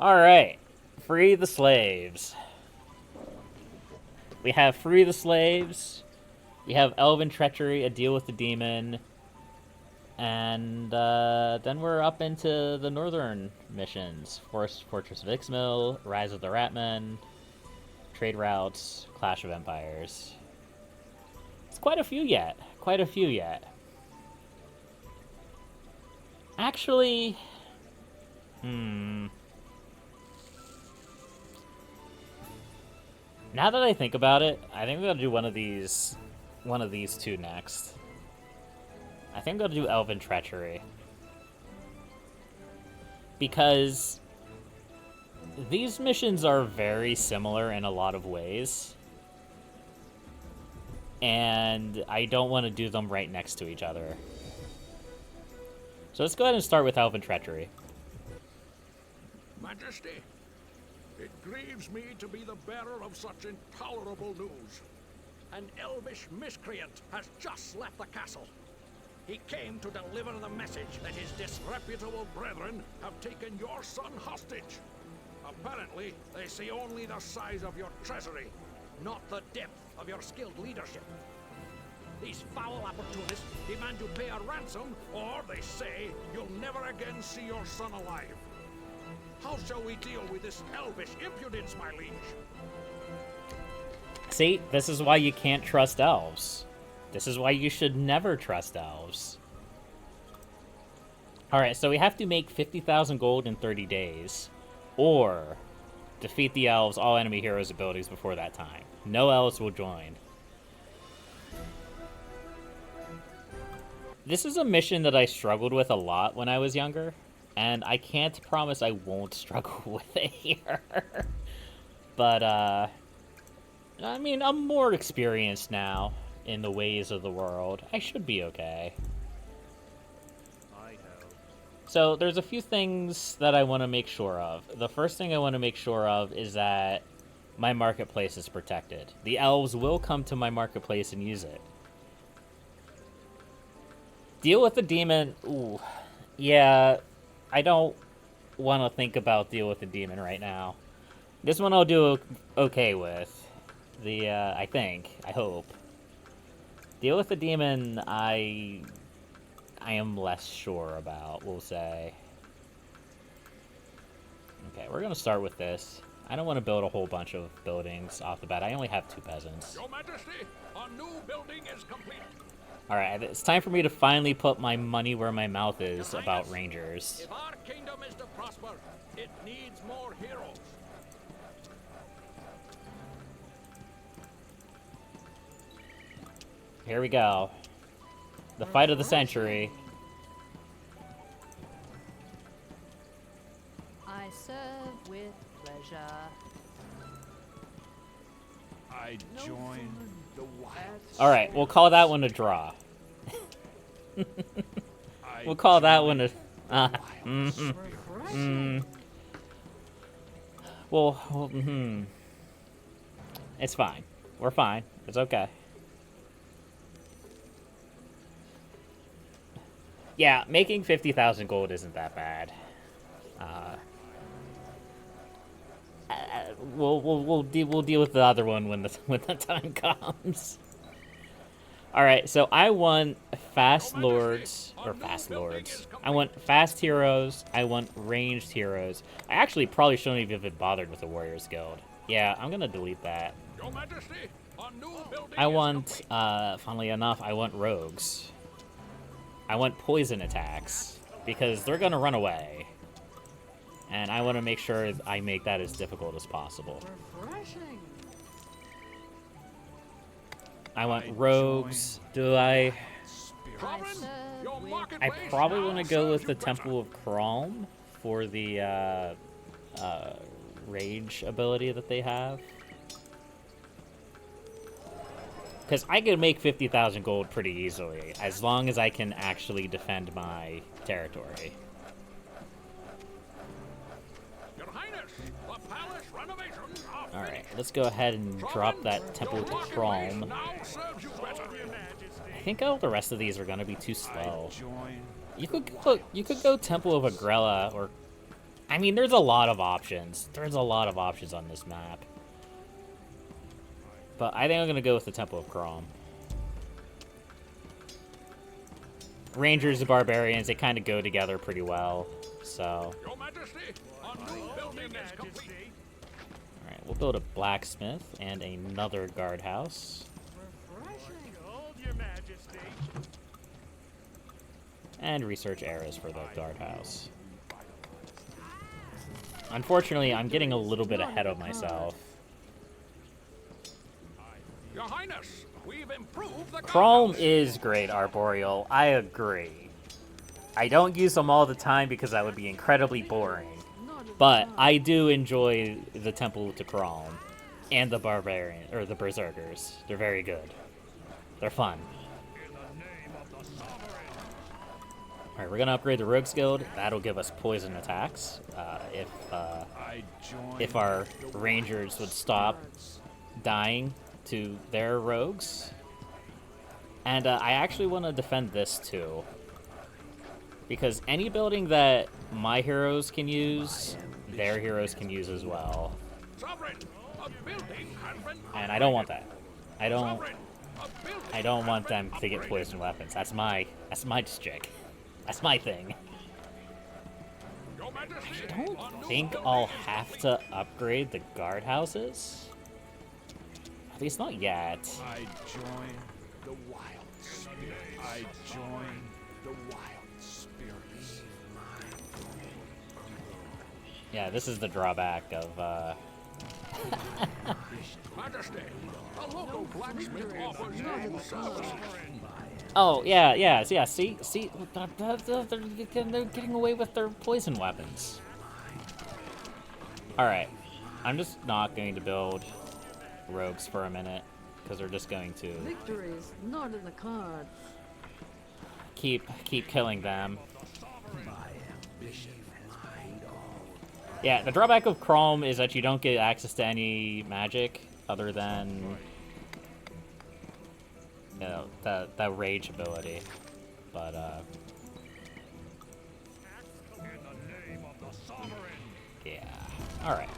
Alright. Free the slaves. We have Free the Slaves. We have Elven Treachery, A Deal with the Demon. And then we're up into the northern missions. Fortress of Ixmill, Rise of the Ratmen, Trade Routes, Clash of Empires. It's quite a few yet. Quite a few yet. Actually... Now that I think about it, I think I'm gonna do one of these two next. I think I'm gonna do Elven Treachery. Because these missions are very similar in a lot of ways. And I don't want to do them right next to each other. So let's go ahead and start with Elven Treachery. Majesty, it grieves me to be the bearer of such intolerable news. An elvish miscreant has just left the castle. He came to deliver the message that his disreputable brethren have taken your son hostage. Apparently, they see only the size of your treasury, not the depth of your skilled leadership. These foul opportunists demand you pay a ransom, or they say you'll never again see your son alive. How shall we deal with this elvish impudence, my liege? See, this is why you can't trust elves. This is why you should never trust elves. Alright, so we have to make 50,000 gold in 30 days. Or defeat the elves' all enemy heroes' abilities before that time. No elves will join. This is a mission that I struggled with a lot when I was younger. And I can't promise I won't struggle with it here. But, I mean, I'm more experienced now in the ways of the world. I should be okay. So, there's a few things that I want to make sure of. The first thing I want to make sure of is that my marketplace is protected. The elves will come to my marketplace and use it. Deal with the demon. Ooh. Yeah, I don't want to think about deal with the demon right now. This one I'll do okay with. I think. I hope. Deal with the demon, I am less sure about, we'll say. Okay, we're going to start with this. I don't want to build a whole bunch of buildings off the bat. I only have 2 peasants. Your Majesty, a new building is complete. Alright, it's time for me to finally put my money where my mouth is about rangers. If our kingdom is to prosper, it needs more heroes. Here we go. The fight of the century. I serve with pleasure. I join the wild. Alright, we'll call that one a draw. We'll call that one a... Well, It's fine. We're fine. It's okay. Yeah, making 50,000 gold isn't that bad. We'll deal with the other one when the time comes. All right, so I want fast lords. I want fast heroes. I want ranged heroes. I actually probably shouldn't have even bothered with the Warriors Guild. Yeah, I'm gonna delete that. Your Majesty, a new building I want, funnily enough, I want rogues. I want poison attacks, because they're gonna run away. And I want to make sure I make that as difficult as possible. Refreshing. I want rogues. Do I... I probably want to go with the Temple of Chrome for the rage ability that they have. Because I could make 50,000 gold pretty easily, as long as I can actually defend my territory. Your Highness, the palace renovations are Alright, let's go ahead and drop that Temple of Chrome. I think all the rest of these are going to be too slow. You could go Temple of Agrella, or... I mean, there's a lot of options. There's a lot of options on this map. But I think I'm going to go with the Temple of Crom. Rangers and Barbarians, they kind of go together pretty well. So, Your Majesty, a new building is complete. alright, we'll build a blacksmith and another guardhouse. Refreshing. Hold your majesty. And research areas for the guardhouse. Unfortunately, I'm getting a little bit ahead of myself. Your Highness, we've improved the Chrome guardhouse. is great, Arboreal. I agree. I don't use them all the time because that would be incredibly boring. Not of But the I do enjoy the Temple to Chrome and the Barbarian or the Berserkers. They're very good. They're fun. Alright, we're gonna upgrade the Rogues Guild. That'll give us poison attacks. I join If our Rangers would stop dying to their rogues. And I actually want to defend this too. Because any building that my heroes can use, their heroes can use as well. Sovereign, a building has been And I don't want that. I don't Sovereign, a building I don't has want been them to get upgraded. poison weapons. That's my stick. That's my thing. Your Majesty, I don't a new think building I'll is have to upgrade the guardhouses. At least not yet. I join the wild spirits. I join the wild spirits. Yeah, this is the drawback of Majesty, a local blacksmith offers you service. Oh, yeah. See, they're getting away with their poison weapons. Alright, I'm just not going to build rogues for a minute, because they're just going to victory is not in the cards. keep killing them. Yeah, the drawback of Chrome is that you don't get access to any magic other than the rage ability. But yeah. Alright.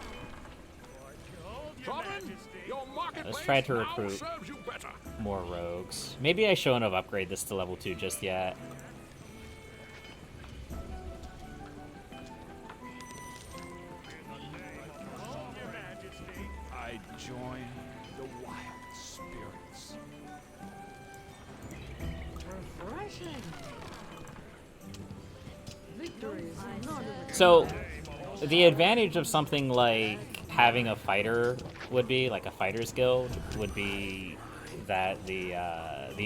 Sovereign, your marketplace Let's try to now recruit serves you better. more rogues. Maybe I shouldn't have upgraded this to level 2 just yet. I join the wild spirits. Refreshing. Victory is not in the So, the advantage of something like having a fighter would be, like a fighter's guild, would be that the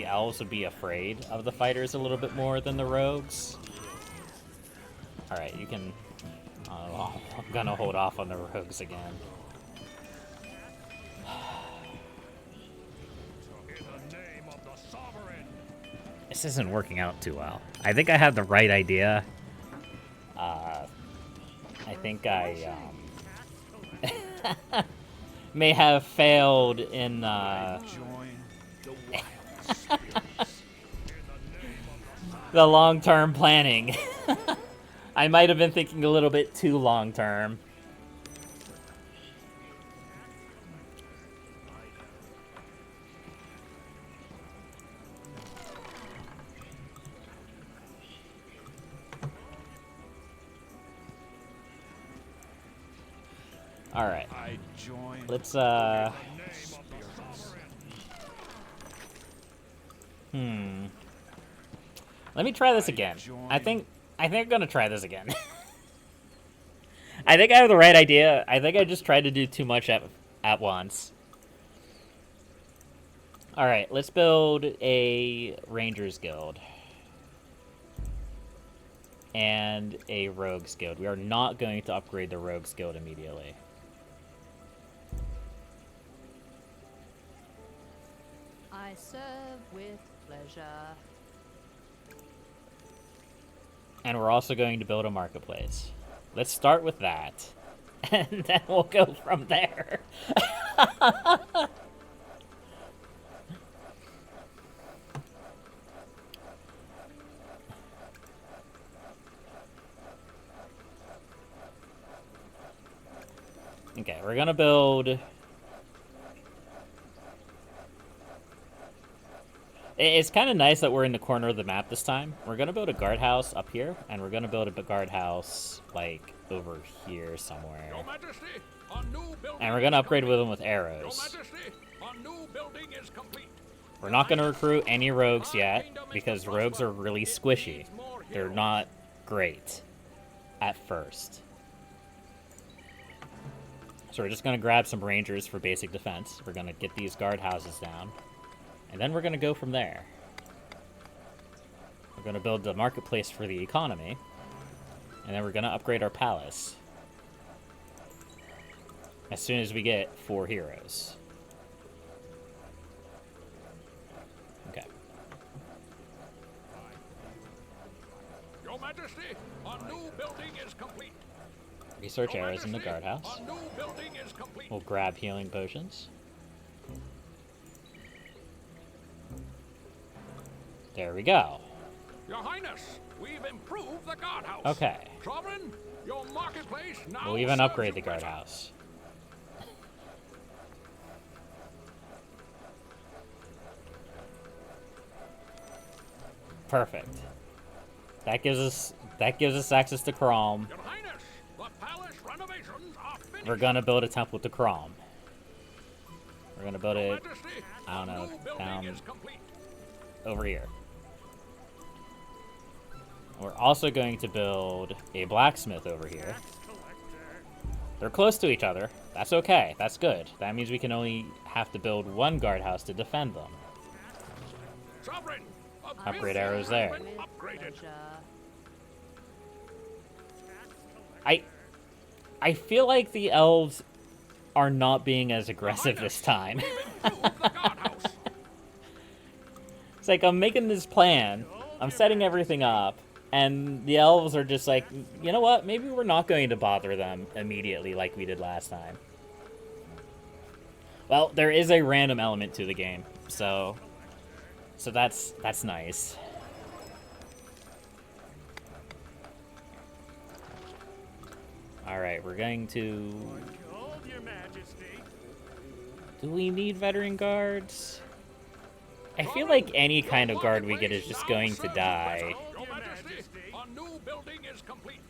elves would be afraid of the fighters a little bit more than the rogues. Alright, you can... I'm gonna hold off on the rogues again. This isn't working out too well. I think I had the right idea. I think I may have failed in Join the wild spirits. the long-term planning. I might have been thinking a little bit too long-term. All right, I join let's spirits. Let me try this again. I think I'm gonna try this again. I think I have the right idea. I think I just tried to do too much at once. All right, let's build a Rangers Guild and a Rogues Guild. We are not going to upgrade the Rogues Guild immediately. I serve with pleasure. And we're also going to build a marketplace. Let's start with that. And then we'll go from there. Okay, we're gonna build... It's kind of nice that we're in the corner of the map this time. We're gonna build a guardhouse up here, and we're gonna build a guardhouse, like, over here somewhere. Your Majesty, a new building And we're gonna is upgrade complete. with them with Your arrows. Majesty, a new building is complete. We're not gonna recruit any rogues yet, because rogues are really squishy. They're not great at first. So we're just gonna grab some rangers for basic defense. We're gonna get these guardhouses down. And then we're going to go from there. We're going to build the marketplace for the economy. And then we're going to upgrade our palace. As soon as we get 4 heroes. Okay. Your Majesty, a new building is complete. Research Your arrows in the Majesty, guardhouse. a new building is complete. We'll grab healing potions. There we go. Your Highness, we've improved the guardhouse. Okay. Sovereign, your marketplace now We'll even serves upgrade you the better. guardhouse. Perfect. That gives us access to Crom. Your Highness, the palace renovations are finished. We're gonna build a temple to Crom. We're gonna build Your it Majesty, I don't a know, new building down is complete. over here. We're also going to build a blacksmith over here. They're close to each other. That's okay. That's good. That means we can only have to build one guardhouse to defend them. Sovereign, a Upgrade building arrows has there. been With upgraded. pleasure. I feel like the elves are not being as aggressive this time. Improved the guardhouse. It's like I'm making this plan. I'm setting everything up. And the elves are just like, you know what? Maybe we're not going to bother them immediately like we did last time. Well, there is a random element to the game, so that's nice. All right, we're going to. Behold, Your Majesty. Do we need veteran guards? I feel like any kind of guard we get is just going to die. Your Majesty, a new building is complete.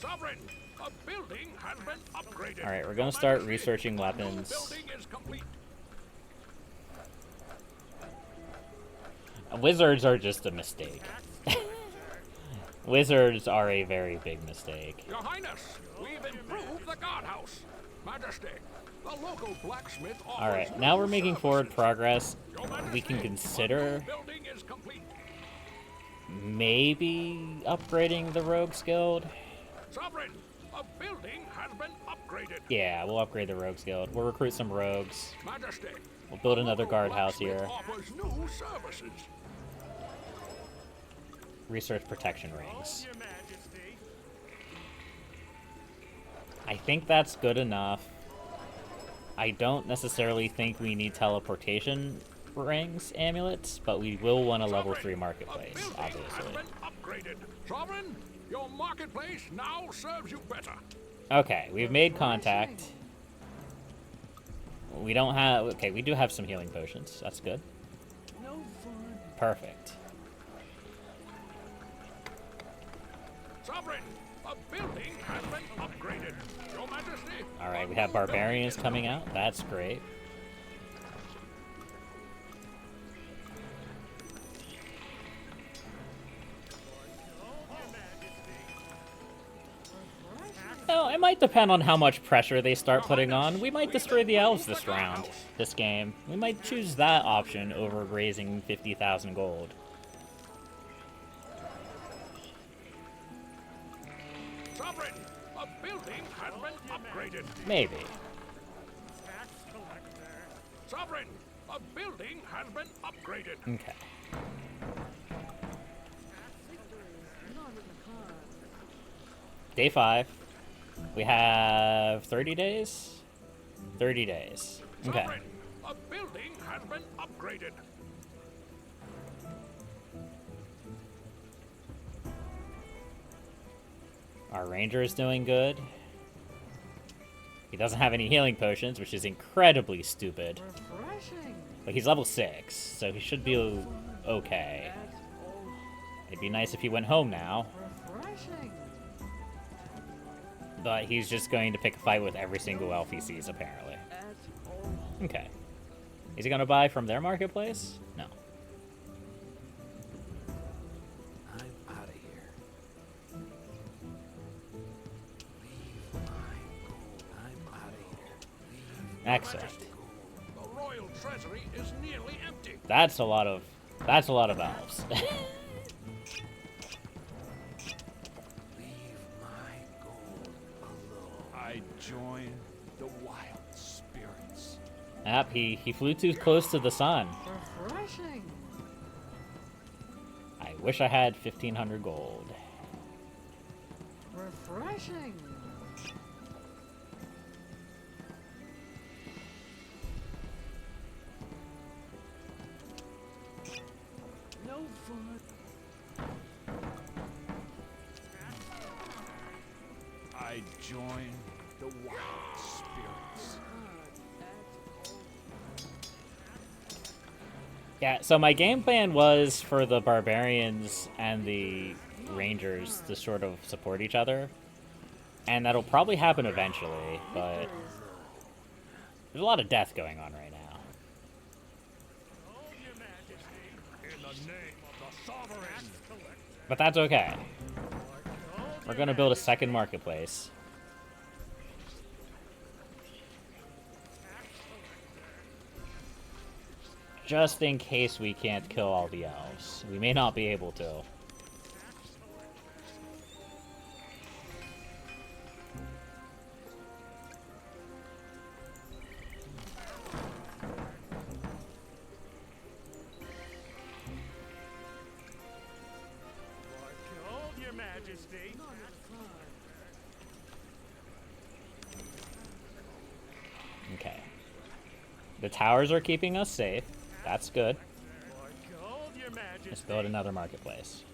Sovereign, a building has been upgraded. All right, we're gonna start researching A weapons. new building is complete. Wizards are just a mistake. Wizards are a very big mistake. Your Highness, we've improved the guardhouse. Majesty, the local blacksmith offers All right, now we're new making forward services. progress. Your Majesty, We can a consider new building is complete. maybe upgrading the Rogues Guild. Sovereign, a building has been upgraded. Yeah, we'll upgrade the Rogues Guild. We'll recruit some rogues. Majesty, We'll build a another local guardhouse blacksmith here. offers new services. Research protection rings. Your Majesty. I think that's good enough. I don't necessarily think we need teleportation rings, amulets, but we will want a level 3 marketplace, A building has obviously. been upgraded. Sovereign, your marketplace now serves you better. Okay, we've made contact. We don't have... Okay, we do have some healing potions. That's good. No fun. Perfect. Sovereign, a building has been upgraded. Your Majesty. Alright, we have barbarians coming out. That's great. No, it might depend on how much pressure they start putting on. We might destroy the elves this round, this game. We might choose that option over raising 50,000 gold. Sovereign, a building has been upgraded. Maybe. Tax collector. Sovereign, a building has been upgraded. Okay. Not in the cards. Day 5. We have 30 days? 30 days. Okay. Sovereign, a building has been upgraded. Our ranger is doing good. He doesn't have any healing potions, which is incredibly stupid. Refreshing. But he's level 6, so he should be okay. That's all. It'd be nice if he went home now. Refreshing. But he's just going to pick a fight with every single elf he sees, apparently. That's all. Okay. Is he going to buy from their marketplace? No. I'm out of here. Leave my gold. I'm out of here. Leave Excellent. The royal treasury is nearly empty. That's a lot of elves. Leave my gold alone. I join the wild spirits. Yep, he flew too close to the sun. Refreshing. I wish I had 1,500 gold. Refreshing. No fun. I join the wild spirits. Yeah, so my game plan was for the barbarians and the rangers to sort of support each other. And that'll probably happen eventually, but there's a lot of death going on right now. Your Majesty, in the name of the sovereign. But that's okay. We're gonna build a second marketplace. Just in case we can't kill all the elves. We may not be able to. Behold, Your Majesty. Okay. The towers are keeping us safe. That's good. Behold, Your Majesty. Let's build another marketplace.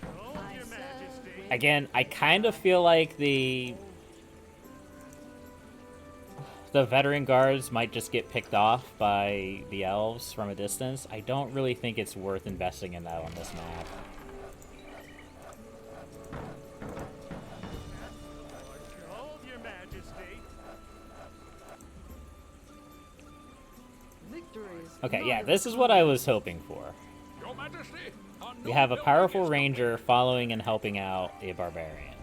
Behold, Your Majesty. Again, I kind of feel like the veteran guards might just get picked off by the elves from a distance. I don't really think it's worth investing in that on this map. Behold, Your Majesty. Victories. Okay, yeah, this is what I was hoping for. Your Majesty. We have a powerful ranger following and helping out a barbarian.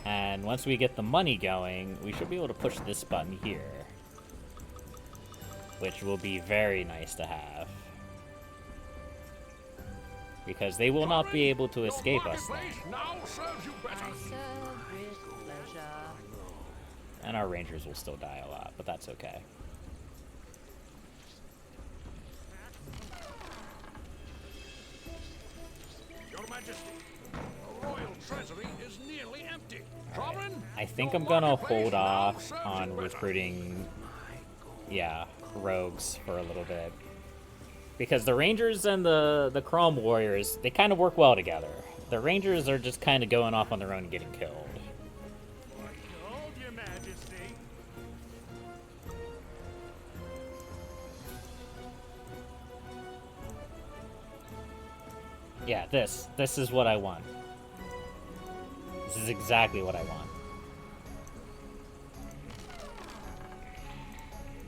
And once we get the money going, we should be able to push this button here. Which will be very nice to have. Because they will not be able to escape us then. Now serves you better. Serve with pleasure. And our rangers will still die a lot, but that's okay. Your Majesty, the royal treasury is nearly empty. Sovereign, I think your I'm gonna marketplace hold now off serves on you better. recruiting, yeah, rogues for a little bit. Because the rangers and the Chrome warriors, they kind of work well together. The rangers are just kind of going off on their own and getting killed. Behold, Your Majesty. Yeah, this is what I want. This is exactly what I want.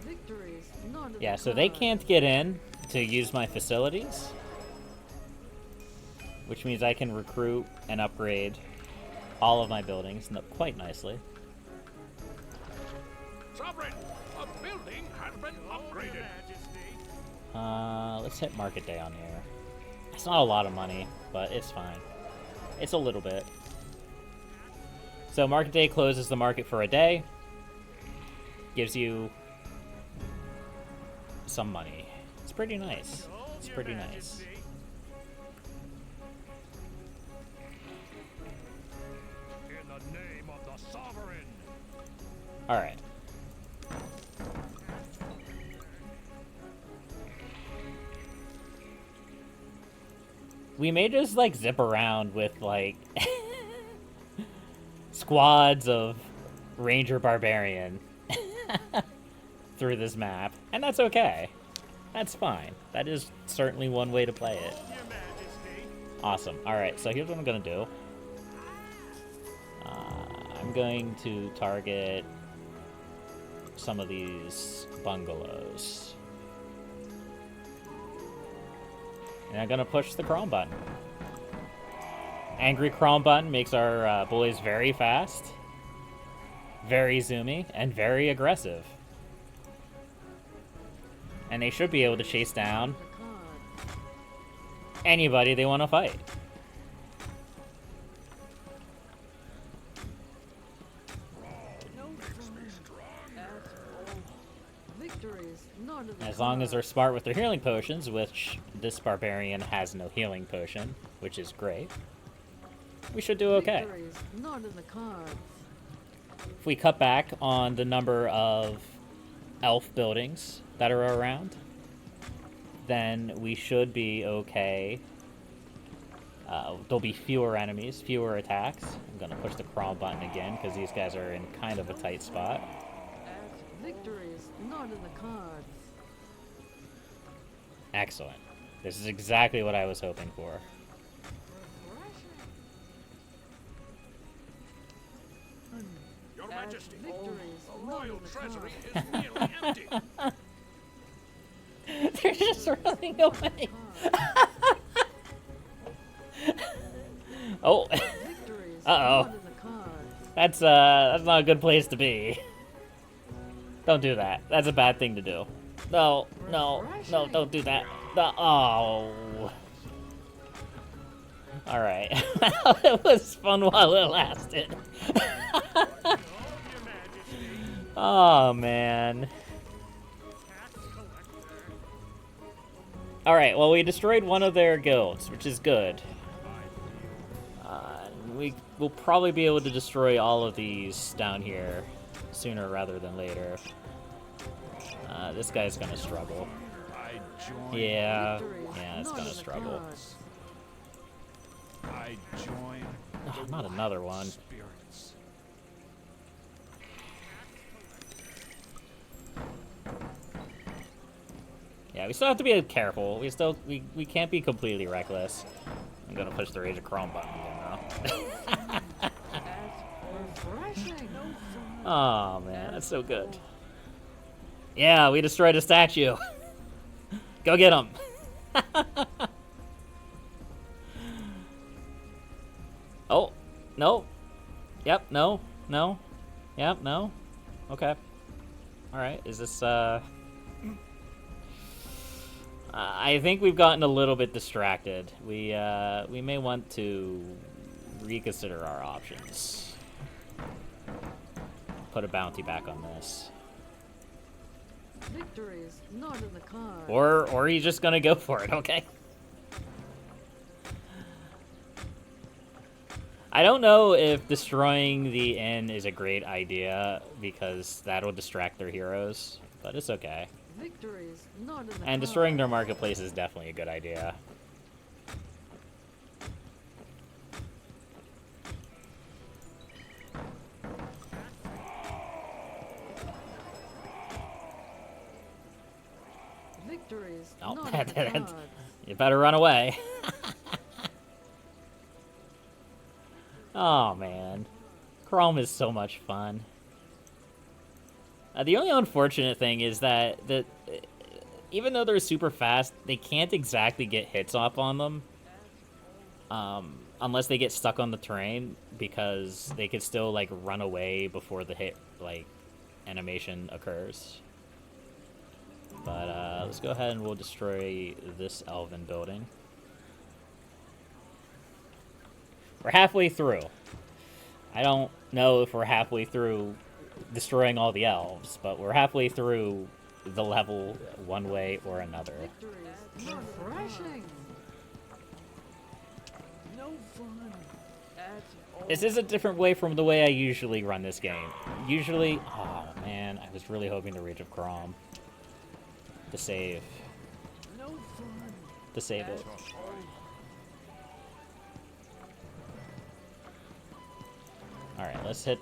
Victories. None of Yeah, the so they kind. can't get in to use my facilities. Which means I can recruit and upgrade all of my buildings quite nicely. Sovereign, a building has been upgraded. Let's hit market day on here. It's not a lot of money, but it's fine. It's a little bit. So market day closes the market for a day. Gives you some money. It's pretty nice. It's pretty nice. In the name of the sovereign. Alright. We may just, like, zip around with, like, squads of Ranger Barbarian through this map. And that's okay. That's fine. That is certainly one way to play it. Awesome. Alright, so here's what I'm going to do. I'm going to target some of these bungalows. And I'm going to push the chrome button. Angry chrome button makes our boys very fast, very zoomy, and very aggressive. And they should be able to chase down anybody they want to fight. As long as they're smart with their healing potions, which this barbarian has no healing potion, which is great, we should do okay. If we cut back on the number of elf buildings that are around, then we should be okay. There'll be fewer enemies, fewer attacks. I'm gonna push the crawl button again because these guys are in kind of a tight spot. Victory is not in the cards. Excellent. This is exactly what I was hoping for. Your Majesty, the royal treasury is nearly empty. They're just running away. Oh. Uh-oh. That's not a good place to be. Don't do that. That's a bad thing to do. No, no, no, don't do that. No, oh. Alright. It was fun while it lasted. Oh, man. Alright, well, we destroyed one of their guilds, which is good. We will probably be able to destroy all of these down here sooner rather than later. This guy's gonna struggle. Yeah, it's gonna struggle. Oh, not another one. Yeah, we still have to be careful. We can't be completely reckless. I'm gonna push the Rage of Chrome button again, though. Oh, man, that's so good. Yeah, we destroyed a statue. Go get him. Oh, no. Yep, no, no. Yep, no. Okay. Alright, is this, I think we've gotten a little bit distracted. We may want to reconsider our options. Put a bounty back on this. Victory is not in the cards. Or he's just gonna go for it, okay? I don't know if destroying the inn is a great idea, because that'll distract their heroes, but it's okay. Victory is not in the And destroying their marketplace is definitely a good idea. Victory is Oh, not in the cards. You better run away. Oh, man. Chrome is so much fun. The only unfortunate thing is that even though they're super fast, they can't exactly get hits off on them. Unless they get stuck on the terrain, because they could still, like, run away before the hit, like, animation occurs. But, let's go ahead and we'll destroy this Elven building. We're halfway through. I don't know if we're halfway through destroying all the elves, but we're halfway through the level one way or another. Victory is refreshing. No fun at all. This is a different way from the way I usually run this game. Usually, oh man, I was really hoping the Rage of Crom to save. No fun To save it. at all. All right, let's hit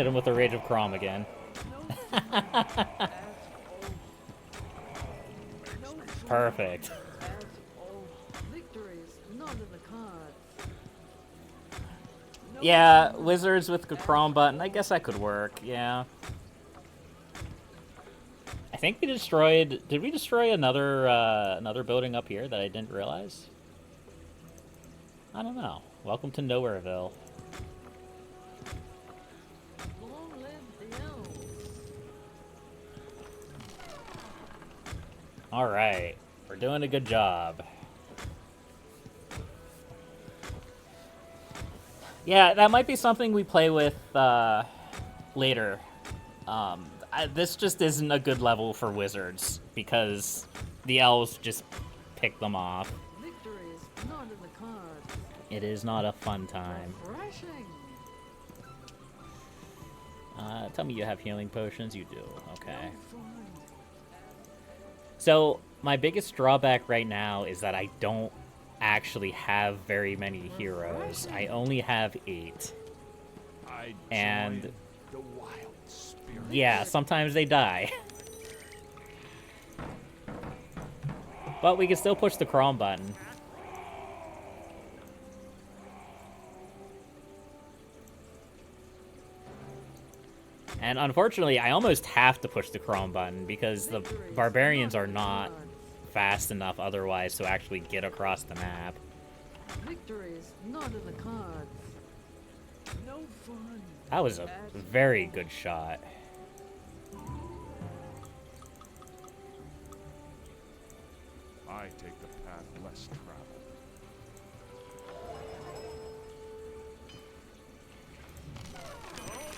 him with the Rage of Crom again. No fun at all. No fun Perfect. at all. Victories not in the cards. No Yeah, fun wizards with the at Crom button. I all. guess that could work. Yeah. I think we destroyed. Did we destroy another building up here that I didn't realize? I don't know. Welcome to Nowhereville. Long live the elves. All right, we're doing a good job. Yeah, that might be something we play with later. This just isn't a good level for wizards because the elves just pick them off. Victories not in the cards. It is not a fun time. Refreshing. Tell me you have healing potions. You do. Okay. No fun. So my biggest drawback right now is that I don't actually have very many heroes. I only have 8. I And- join the wild spirit. Yeah, sometimes they die. But we can still push the Crom button. And unfortunately, I almost have to push the Crom button because the Victories barbarians not are in the not cards. fast enough otherwise to actually get across the map. Victories not in the cards. No fun. That was a very good shot. I take the path less traveled.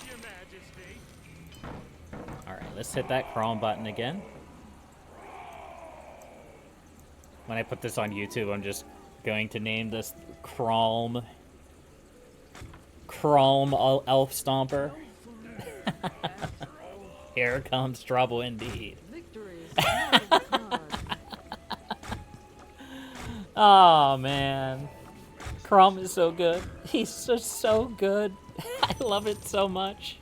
Your Majesty. Alright, let's hit that Crom button again. When I put this on YouTube, I'm just going to name this Elf Stomper. Here comes trouble indeed. Victories not in the cards. Oh man, Crom is so good. He's just so good. I love it so much.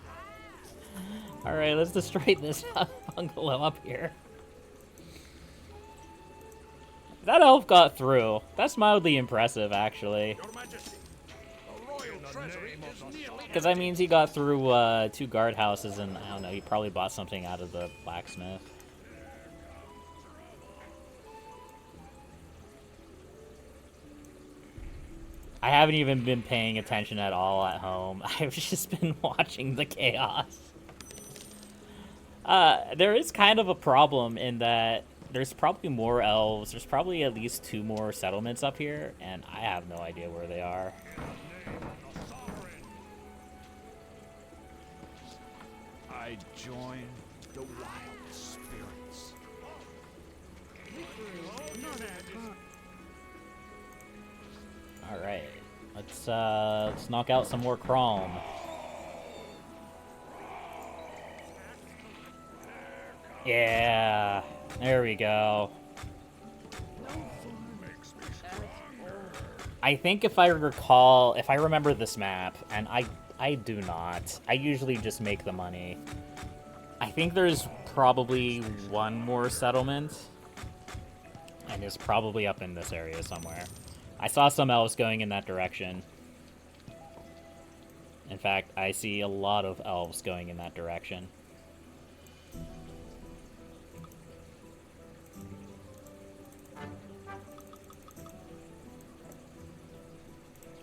All right, let's destroy this bungalow up here. That elf got through. That's mildly impressive, actually. Your Majesty, the royal treasury is nearly Because that means he got through 2 guardhouses, and I don't know, he probably bought something out of the blacksmith. I haven't even been paying attention at all at home. I've just been watching the chaos. There is kind of a problem in that there's probably more elves. There's probably at least 2 more settlements up here, and I have no idea where they are. I join the wild spirits. Victories not in the cards. All right, let's knock out some more Crom. Yeah, there we go. No fun at all. I think if I remember this map, and I do not. I usually just make the money. I think there's probably 1 more settlement, and it's probably up in this area somewhere. I saw some elves going in that direction. In fact, I see a lot of elves going in that direction.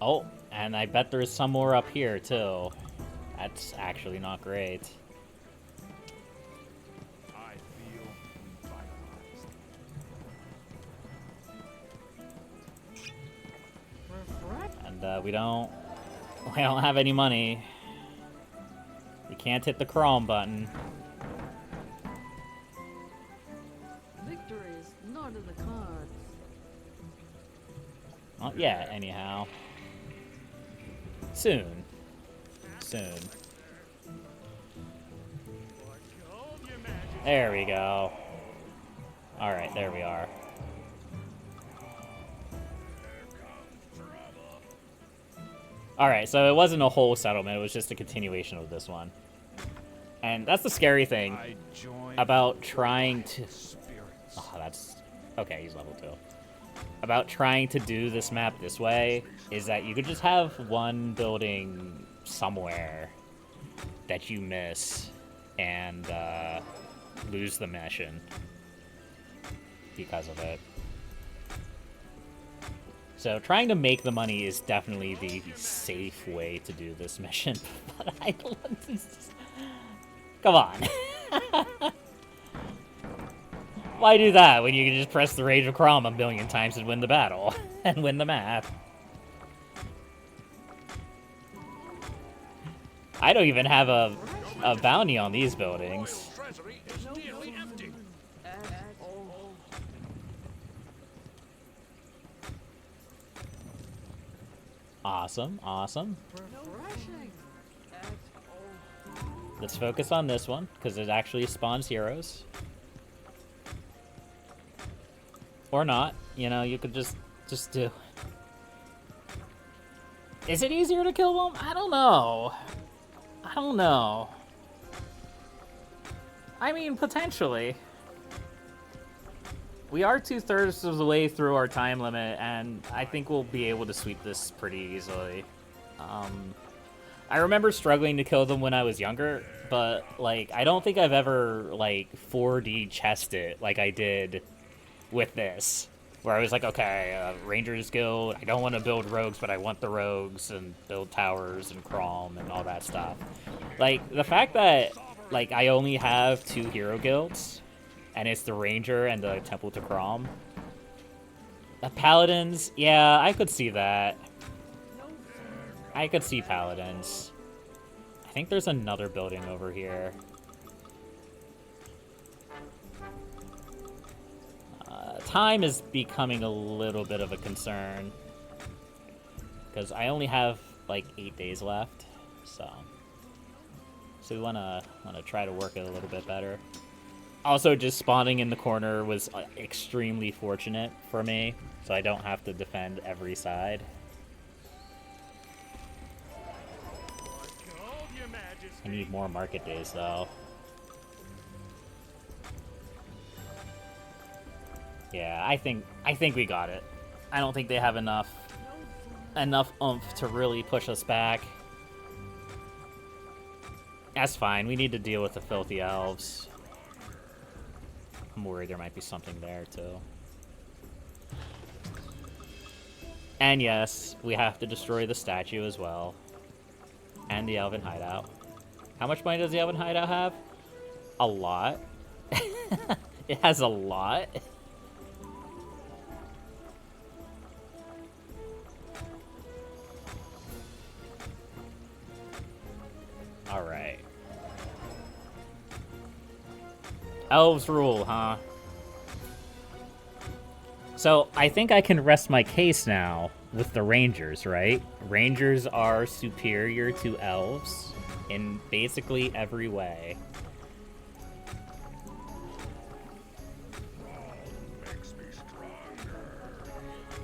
Oh, and I bet there's some more up here, too. That's actually not great. I feel revitalized. Refresh. And we don't have any money. We can't hit the Crom button. Victories not in the cards. Not yet, anyhow. Soon. Soon. There we go. Alright, there we are. Alright, so it wasn't a whole settlement, it was just a continuation of this one. And that's the scary thing I join about the trying wild to... spirits. Oh, that's... Okay, he's level 2. About trying to do this map this way is that you could just have one building somewhere that you miss and lose the mission because of it. So trying to make the money is definitely the safe way to do this mission, but I don't... Come on. Why do that when you can just press the Rage of Crom a million times and win the battle? And win the map? I don't even have a bounty on these buildings. Royal treasury is nearly empty. Awesome, awesome. Refreshing. Let's focus on this one, because it actually spawns heroes. Or not, you know, you could just do. Is it easier to kill them? I don't know. I don't know. I mean, potentially. We are 2/3 of the way through our time limit, and I think we'll be able to sweep this pretty easily. I remember struggling to kill them when I was younger, but, like, I don't think I've ever, like, 4D chessed it like I did with this. Where I was like, okay, Rangers Guild, I don't want to build rogues, but I want the rogues, and build towers and crom and all that stuff. Like, the fact that, like, I only have 2 hero guilds, and it's the Ranger and the Temple to Crom. The Paladins, yeah, I could see that. I could see Paladins. I think there's another building over here. Time is becoming a little bit of a concern. Because I only have, like, 8 days left, so we wanna try to work it a little bit better. Also, just spawning in the corner was extremely fortunate for me, so I don't have to defend every side. I need more market days, though. Yeah, I think we got it. I don't think they have enough oomph to really push us back. That's fine. We need to deal with the filthy elves. I'm worried there might be something there, too. And yes, we have to destroy the statue as well. And the Elven hideout. How much money does the Elven hideout have? A lot. It has a lot. Alright. Elves rule, huh? So, I think I can rest my case now with the Rangers, right? Rangers are superior to Elves in basically every way.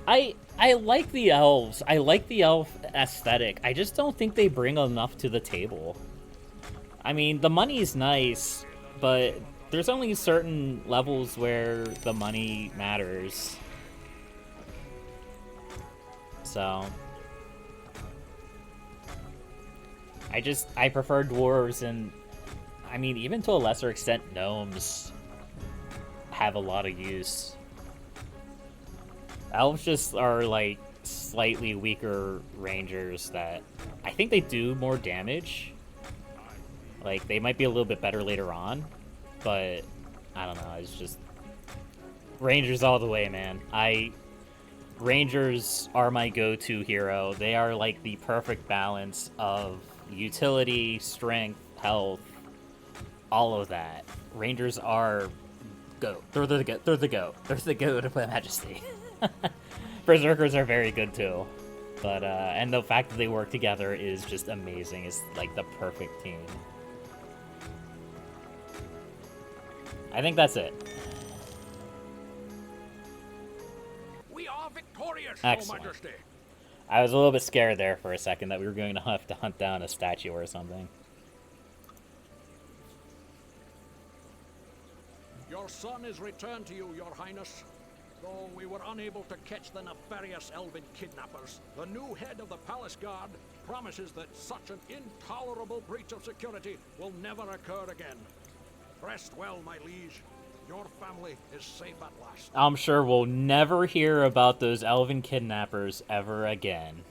I like the Elves. I like the Elf aesthetic. I just don't think they bring enough to the table. I mean, the money's nice, but there's only certain levels where the money matters. So I prefer dwarves, and I mean, even to a lesser extent, gnomes have a lot of use. Elves just are, like, slightly weaker rangers that I think they do more damage. Like, they might be a little bit better later on, but I don't know, it's just Rangers all the way, man. Rangers are my go-to hero. They are, like, the perfect balance of utility, strength, health, all of that. Rangers are GOAT. They're the GOAT. They're the GOAT. They're the GOAT of Majesty. Berserkers are very good too, but and the fact that they work together is just amazing. It's like the perfect team. I think that's it. We are victorious, Excellent. Your Majesty. I was a little bit scared there for a second that we were going to have to hunt down a statue or something. Your son is returned to you, Your Highness. Though we were unable to catch the nefarious Elven kidnappers, the new head of the Palace Guard promises that such an intolerable breach of security will never occur again. Rest well, my liege. Your family is safe at last. I'm sure we'll never hear about those elven kidnappers ever again.